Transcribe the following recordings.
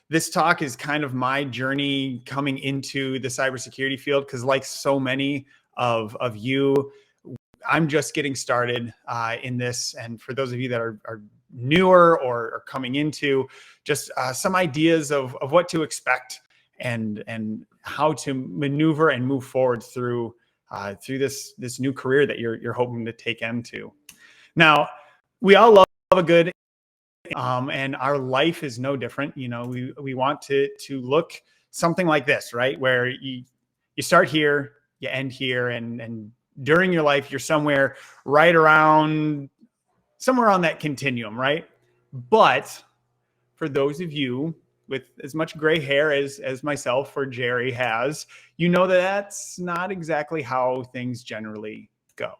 This talk is kind of my journey coming into the cybersecurity field, because like so many of you, I'm just getting started in this. And for those of you that are newer or are coming into, just some ideas of what to expect and how to maneuver and move forward through this new career that you're hoping to take into. Now, we all love a good, and our life is no different. You know, we want to look something like this, right? Where you start here, you end here, and during your life, you're somewhere right around somewhere on that continuum, right? But for those of you with as much gray hair as myself or Jerry has, you know that that's not exactly how things generally go.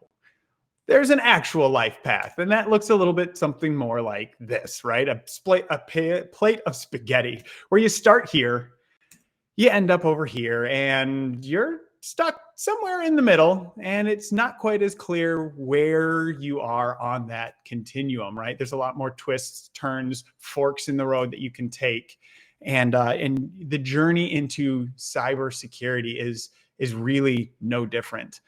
There's an actual life path, and that looks a little bit something more like this, right? A plate of spaghetti, where you start here, you end up over here, and you're stuck somewhere in the middle, and it's not quite as clear where you are on that continuum, right? There's a lot more twists, turns, forks in the road that you can take. And the journey into cybersecurity is really no different.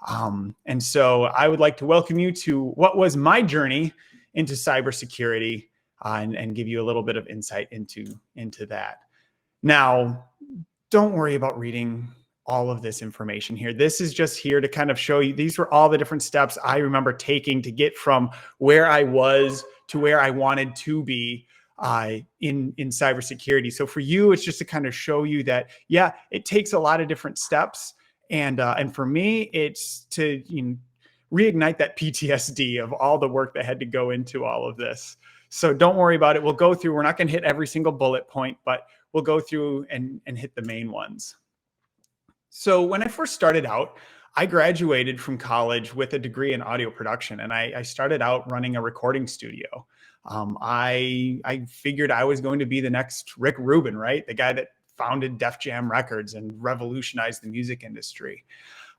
And so I would like to welcome you to what was my journey into cybersecurity, and give you a little bit of insight into that. Now, don't worry about reading all of this information here. This is just here to kind of show you, these were all the different steps I remember taking to get from where I was to where I wanted to be in cybersecurity. So for you, it's just to kind of show you that, yeah, it takes a lot of different steps. And for me, it's to reignite that PTSD of all the work that had to go into all of this. So don't worry about it. We'll go through, we're not going to hit every single bullet point, but we'll go through and hit the main ones. So when I first started out, I graduated from college with a degree in audio production, and I started out running a recording studio. I figured I was going to be the next Rick Rubin, right? The guy that founded Def Jam Records and revolutionized the music industry.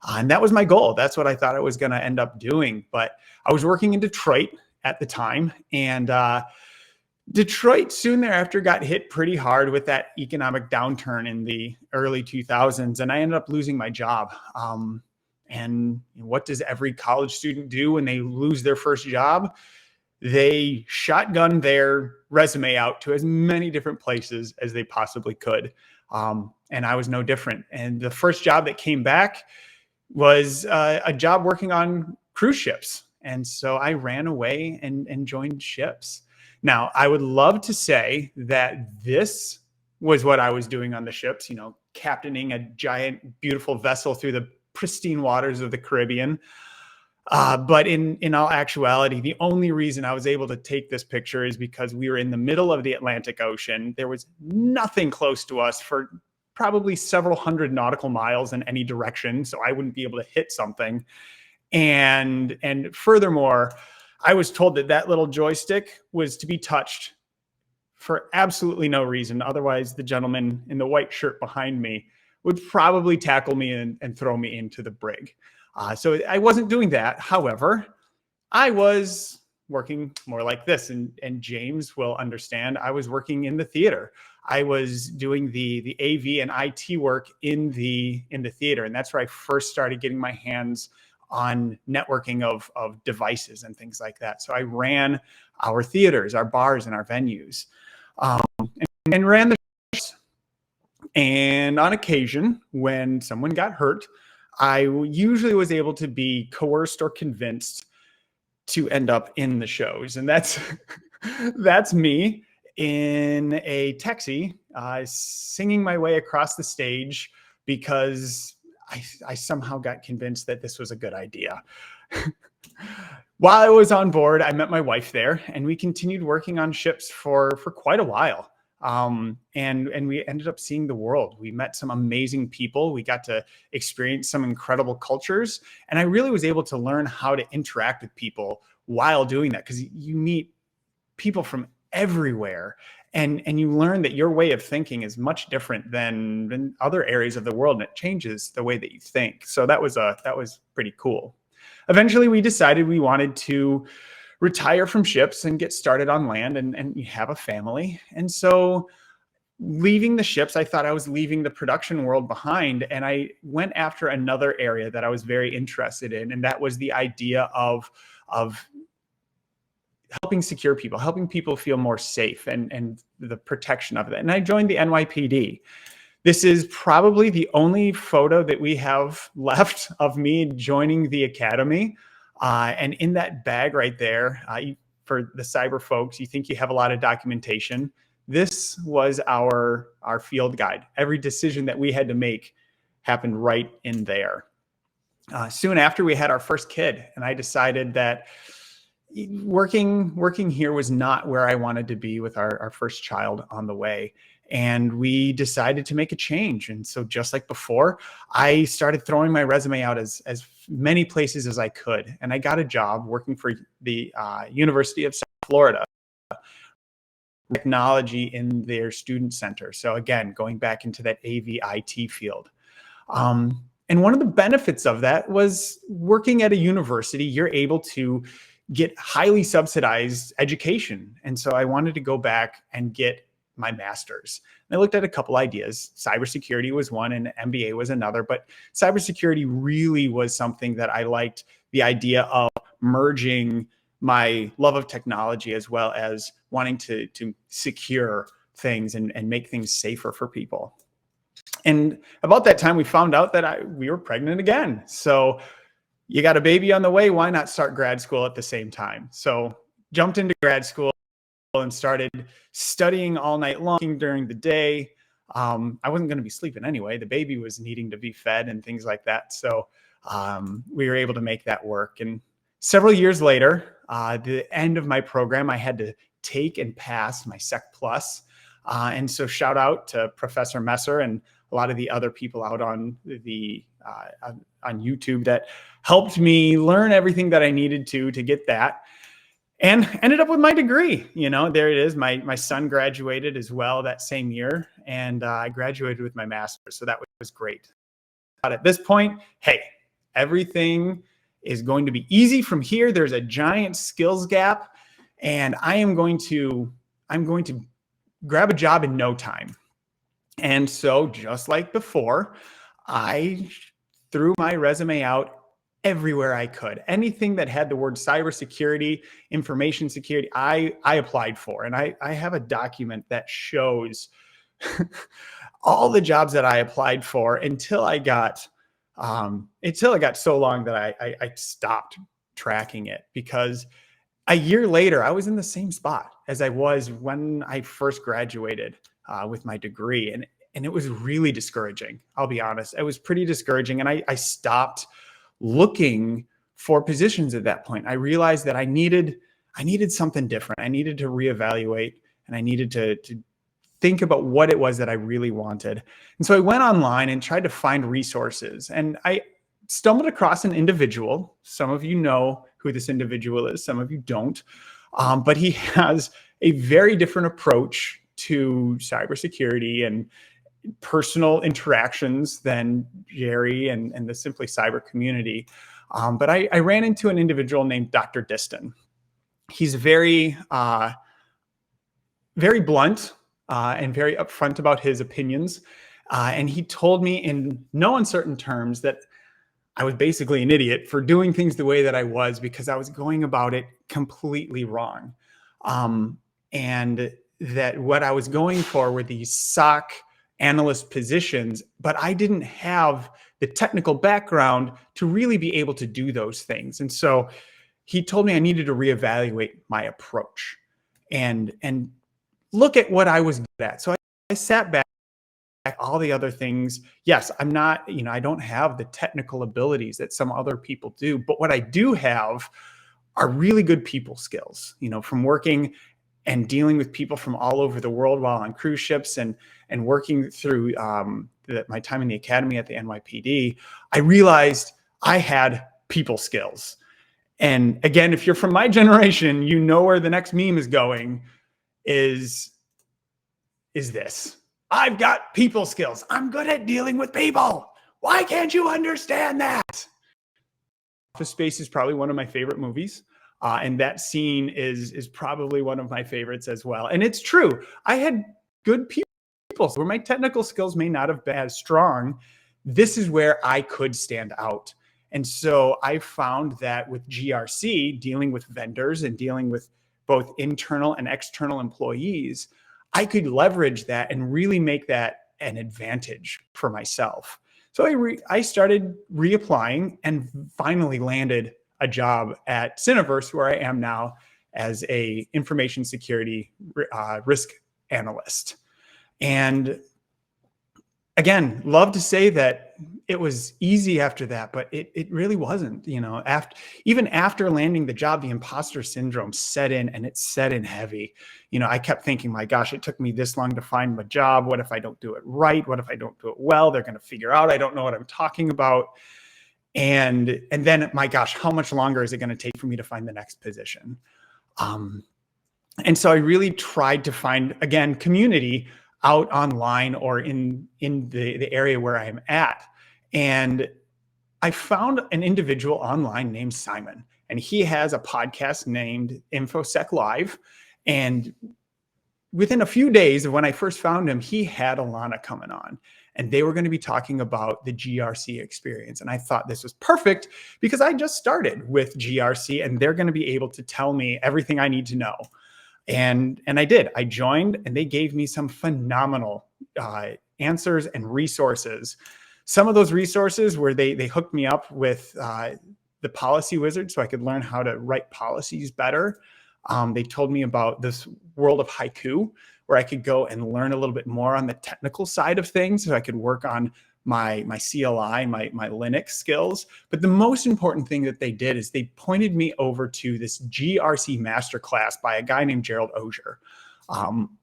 And that was my goal. That's what I thought I was going to end up doing. But I was working in Detroit at the time, and Detroit soon thereafter got hit pretty hard with that economic downturn in the early 2000s, and I ended up losing my job. And what does every college student do when they lose their first job? They shotgun their resume out to as many different places as they possibly could. And I was no different. And the first job that came back was a job working on cruise ships. And so I ran away and joined ships. Now, I would love to say that this was what I was doing on the ships, captaining a giant, beautiful vessel through the pristine waters of the Caribbean. But in all actuality, the only reason I was able to take this picture is because we were in the middle of the Atlantic Ocean. There was nothing close to us for probably several hundred nautical miles in any direction, so I wouldn't be able to hit something. And furthermore, I was told that little joystick was to be touched for absolutely no reason. Otherwise, the gentleman in the white shirt behind me would probably tackle me and throw me into the brig. So I wasn't doing that. However, I was working more like this, and James will understand. I was working in the theater. I was doing the AV and IT work in the theater, and that's where I first started getting my hands on networking of devices and things like that. So I ran our theaters, our bars, and our venues, and ran the shows. And on occasion, when someone got hurt, I usually was able to be coerced or convinced to end up in the shows. And that's me in a taxi, singing my way across the stage because I somehow got convinced that this was a good idea. While I was on board, I met my wife there, and we continued working on ships for quite a while. And we ended up seeing the world. We met some amazing people. We got to experience some incredible cultures. And I really was able to learn how to interact with people while doing that, because you meet people from everywhere. And you learn that your way of thinking is much different than other areas of the world, and it changes the way that you think. So that was pretty cool. Eventually, we decided we wanted to retire from ships and get started on land and have a family. And so leaving the ships, I thought I was leaving the production world behind. And I went after another area that I was very interested in. And that was the idea of helping secure people, helping people feel more safe, and the protection of that. And I joined the NYPD. This is probably the only photo that we have left of me joining the academy. And in that bag right there, for the cyber folks, you think you have a lot of documentation. This was our field guide. Every decision that we had to make happened right in there. Soon after, we had our first kid, and I decided that working here was not where I wanted to be with our first child on the way. And we decided to make a change. And so just like before, I started throwing my resume out as many places as I could. And I got a job working for the University of South Florida, technology in their student center. So again, going back into that AV IT field. And one of the benefits of that was working at a university, you're able to get highly subsidized education. And so I wanted to go back and get my master's. And I looked at a couple ideas. Cybersecurity was one and MBA was another, but cybersecurity really was something that I liked, the idea of merging my love of technology as well as wanting to secure things and make things safer for people. And about that time, we found out that we were pregnant again. So you got a baby on the way, why not start grad school at the same time? So jumped into grad school and started studying all night long during the day. I wasn't going to be sleeping anyway. The baby was needing to be fed and things like that. So we were able to make that work. And several years later, the end of my program, I had to take and pass my Sec Plus. And so shout out to Professor Messer and a lot of the other people out on the on YouTube that helped me learn everything that I needed to get that, and ended up with my degree. You know, there it is. My son graduated as well that same year, and I graduated with my master's. So that was great. But at this point, hey, everything is going to be easy from here. There's a giant skills gap, and I'm going to grab a job in no time. And so just like before, I threw my resume out everywhere I could. Anything that had the word cybersecurity, information security, I applied for. And I have a document that shows all the jobs that I applied for until I got so long that I stopped tracking it, because a year later, I was in the same spot as I was when I first graduated with my degree. And it was really discouraging. I'll be honest. It was pretty discouraging. And I stopped looking for positions at that point. I realized that I needed something different. I needed to reevaluate, and I needed to think about what it was that I really wanted. And so I went online and tried to find resources. And I stumbled across an individual. Some of you know who this individual is. Some of you don't. But he has a very different approach to cybersecurity and personal interactions than Jerry and the Simply Cyber community. But I ran into an individual named Dr. Diston. He's very blunt and very upfront about his opinions. And he told me in no uncertain terms that I was basically an idiot for doing things the way that I was, because I was going about it completely wrong. And that what I was going for were these SOC analyst positions, but I didn't have the technical background to really be able to do those things. And so he told me I needed to reevaluate my approach and look at what I was good at. So I sat back, all the other things. Yes, I'm not, I don't have the technical abilities that some other people do, but what I do have are really good people skills, from working and dealing with people from all over the world while on cruise ships and working through my time in the academy at the NYPD. I realized I had people skills. And again, if you're from my generation, you know where the next meme is going is this. I've got people skills. I'm good at dealing with people. Why can't you understand that? Office Space is probably one of my favorite movies. And that scene is probably one of my favorites as well. And it's true. I had good people people. So where my technical skills may not have been as strong, this is where I could stand out. And so I found that with GRC, dealing with vendors and dealing with both internal and external employees, I could leverage that and really make that an advantage for myself. So I started reapplying and finally landed a job at Cineverse, where I am now as a information security risk analyst. And again, love to say that it was easy after that, but it really wasn't. Even after landing the job, the imposter syndrome set in, and it set in heavy. I kept thinking, my gosh, it took me this long to find a job. What if I don't do it right? What if I don't do it well? They're going to figure out I don't know what I'm talking about. And then, my gosh, how much longer is it going to take for me to find the next position? And so I really tried to find, again, community out online or in the area where I'm at. And I found an individual online named Simon, and he has a podcast named InfoSec Live. And within a few days of when I first found him, he had Alana coming on, and they were going to be talking about the GRC experience. And I thought this was perfect because I just started with GRC, and they're going to be able to tell me everything I need to know. And I did. I joined, and they gave me some phenomenal answers and resources. Some of those resources where they hooked me up with the policy wizard so I could learn how to write policies better. They told me about this world of Haiku, where I could go and learn a little bit more on the technical side of things so I could work on my CLI, my Linux skills. But the most important thing that they did is they pointed me over to this GRC masterclass by a guy named Gerald Auger.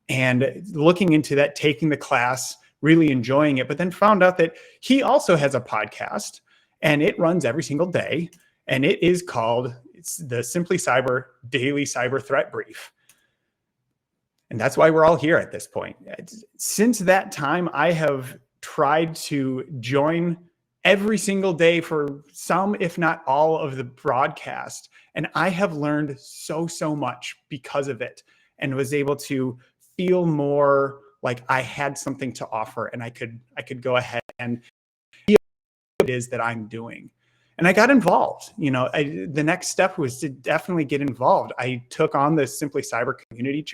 And looking into that, taking the class, really enjoying it, but then found out that he also has a podcast, and it runs every single day. And it is called, it's the Simply Cyber Daily Cyber Threat Brief. And that's why we're all here at this point. Since that time, I have tried to join every single day for some, if not all, of the broadcast. And I have learned so much because of it, and was able to feel more like I had something to offer, and I could go ahead and feel what it is that I'm doing. And I got involved. The next step was to definitely get involved. I took on the Simply Cyber Community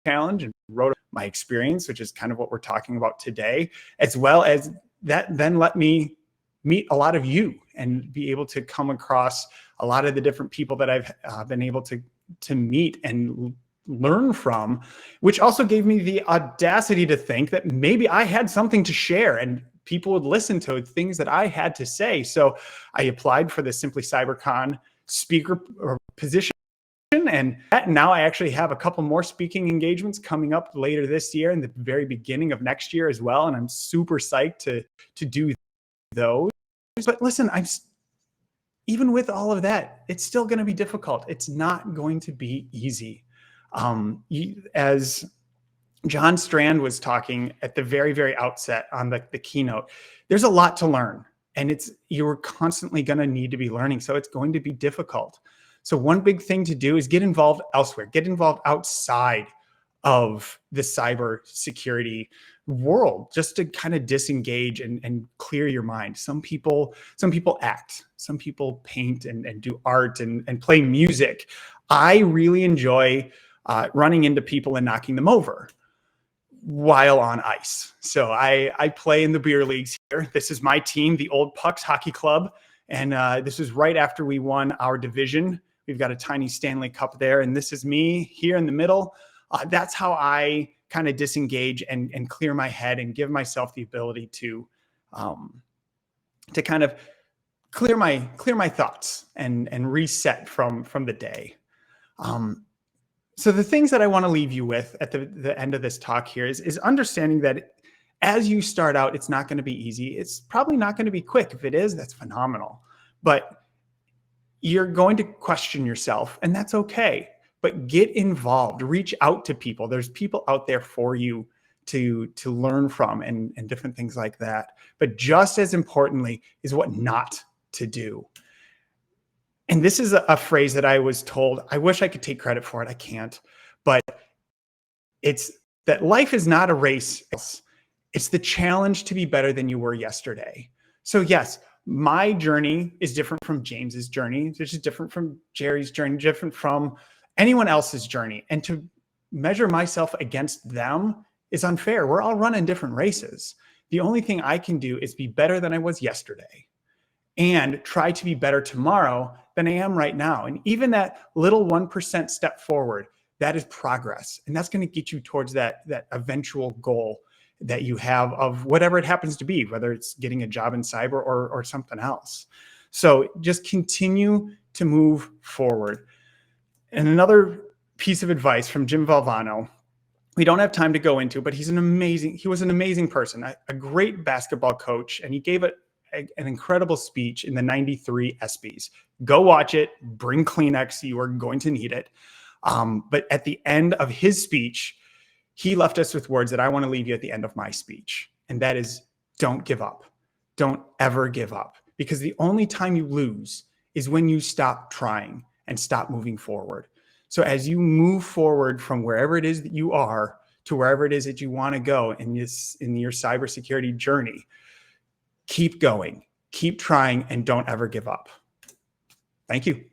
Challenge and wrote my experience, which is kind of what we're talking about today, as well as that then let me meet a lot of you and be able to come across a lot of the different people that I've been able to meet and learn from, which also gave me the audacity to think that maybe I had something to share and people would listen to things that I had to say. So I applied for the Simply CyberCon speaker position. And now I actually have a couple more speaking engagements coming up later this year and the very beginning of next year as well. And I'm super psyched to do those. But listen, even with all of that, it's still going to be difficult. It's not going to be easy. As John Strand was talking at the very outset on the keynote, there's a lot to learn, and you're constantly going to need to be learning. So it's going to be difficult. So one big thing to do is get involved elsewhere, get involved outside of the cybersecurity world, just to kind of disengage and clear your mind. Some people act, some people paint and do art and play music. I really enjoy running into people and knocking them over while on ice. So I play in the beer leagues here. This is my team, the Old Pucks Hockey Club. And this is right after we won our division. We've got a tiny Stanley Cup there. And this is me here in the middle. That's how I kind of disengage and clear my head and give myself the ability to kind of clear my thoughts and reset from the day. So the things that I want to leave you with at the end of this talk here is understanding that as you start out, it's not going to be easy. It's probably not going to be quick. If it is, that's phenomenal. But you're going to question yourself, and that's okay. But get involved, reach out to people. There's people out there for you to learn from and different things like that. But just as importantly is what not to do. And this is a phrase that I was told, I wish I could take credit for it. I can't, but it's that life is not a race. It's the challenge to be better than you were yesterday. So yes, my journey is different from James's journey. It's just different from Jerry's journey, different from anyone else's journey. And to measure myself against them is unfair. We're all running different races. The only thing I can do is be better than I was yesterday and try to be better tomorrow than I am right now. And even that little 1% step forward, that is progress. And that's going to get you towards that eventual goal that you have of whatever it happens to be, whether it's getting a job in cyber or something else. So just continue to move forward. And another piece of advice from Jim Valvano, we don't have time to go into, but he was an amazing person, a great basketball coach, and he gave an incredible speech in the 93 ESPYs. Go watch it, bring Kleenex, you are going to need it. But at the end of his speech, he left us with words that I want to leave you at the end of my speech. And that is, don't give up. Don't ever give up. Because the only time you lose is when you stop trying and stop moving forward. So as you move forward from wherever it is that you are to wherever it is that you want to go in your cybersecurity journey, keep going, keep trying, and don't ever give up. Thank you.